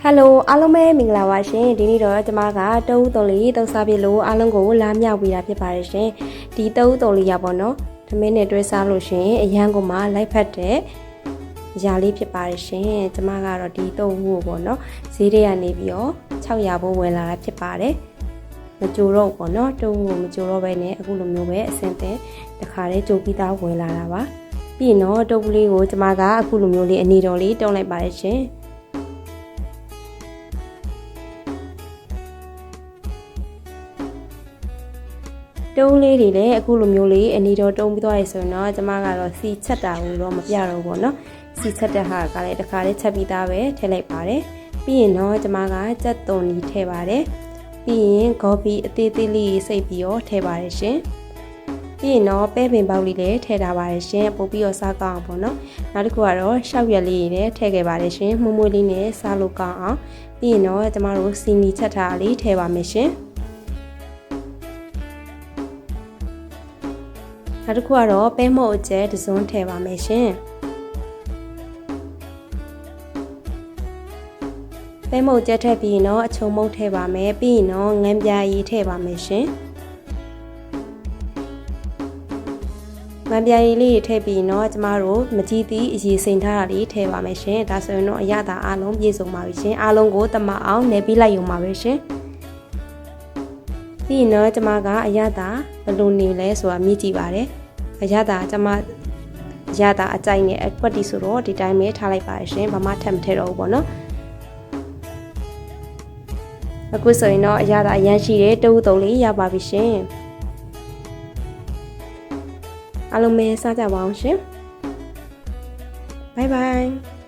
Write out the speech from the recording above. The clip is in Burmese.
Hello အားလုံးပဲမင်္ဂလာပါရှင်ဒီနေ့တော့ကျွန်မကတဦးတုံးလေးတုံးစားပြလို့အားလုံးကိုလာမြောက်ပေးတာဖြစ်ပါတယ်ရှင်ဒီတဦးတုံးလေးရပါတော့သမင်းနဲ့တွဲစားလို့ရှင်အရန်ကိုမှလိုက်ဖက်တဲ့ຢာလေးဖြစ်ပါတယ်ရှင်ကျွန်မကတော့ဒီတုံးကိုပေါ့နော်ဈေးတွေကနေပြီးတော့600ဘိုးဝင်လာတာဖြစ်ပါတယ်မကြိုတော့ပေါ့နော်တုံးကိုမကြိုတော့ပဲနဲ့အခုလိုမျိုးပဲအစင်တဲ့တခါလေးကြိုပြီးသားဝင်လာတာပါပြီးရင်တော့တုံးလေးကိုကျွန်မကအခုလိုမျိုးလေးအနီတော်လေးတုံးလိုက်ပါတယ်ရှင်တုံးလေးတွေလည်းအခုလိုမျိုးလေးအနီတော်တုံးပြီးသွားရဆိုရင်တော့ကျမကတော့စီချက်တာကိုတော့မပြတော့ဘူးပေါ့နော်စီချက်တဲ့ဟာကလည်းတစ်ခါလေးချက်ပြီးသားပဲထည့်လိုက်ပါတယ်ပြီးရင်တော့ကျမကကြက်သွန်ကြီးထည့်ပါတယ်ပြီးရင်ဂေါ်ဖီအသေးသေးလေးစိတ်ပြီးတော့ထည့်ပါတယ်ရှင်ပြီးရင်တော့ပဲပင်ပေါက်လေးလည်းထည့်ထားပါတယ်ရှင်ပို့ပြီးတော့စားကောင်းအောင်ပေါ့နော်နောက်တစ်ခုကတော့ရှောက်ရက်လေးလည်းထည့်ခဲ့ပါတယ်ရှင်မှုမွေးလေးနဲ့စားလို့ကောင်းအောင်ပြီးရင်တော့ကျမတို့စီမီချက်ထားလေးထည့်ပါမယ်ရှင်နောက်တစ်ခုကတော့ပဲမုတ်အကျဲတစ်စုံထည့်ပါမယ်ရှင်ပဲမုတ်ကျဲထည့်ပြီးရင်တော့အချုံမုတ်ထည့်ပါမယ်ပြီးရင်တော့ငန်းပြားရီထည့်ပါမယ်ရှင်ငန်းပြားရီလေးထည့်ပြီးတော့ကျမတို့မကြီးသည့်အရေးစိန်ထားတာလေးထည့်ပါမယ်ရှင်ဒါဆိုရင်တော့အရသာအားလုံးပြည့်စုံပါပြီရှင်အားလုံးကိုတမအောင်နယ်ပြီးလိုက်ရုံပါပဲရှင်ပြီးရင်တော့ကျမကအရသာဘယ်လိုနေလဲဆိုတာမြည်ကြည့်ပါတယ်အရသာကျမရတာအကြိုက်နဲ့အကွက်တီဆိုတော့ဒီတိုင်းပဲထားလိုက်ပါရှင်ဘာမှထပ်မထည့်တော့ဘူးပေါ့နော်အခုဆိုရင်တော့အရသာအရန်ရှိတဲ့တဝူတုံးလေးရပါပြီရှင်အားလုံးပဲစားကြပါအောင်ရှင်ဘိုင်ဘိုင်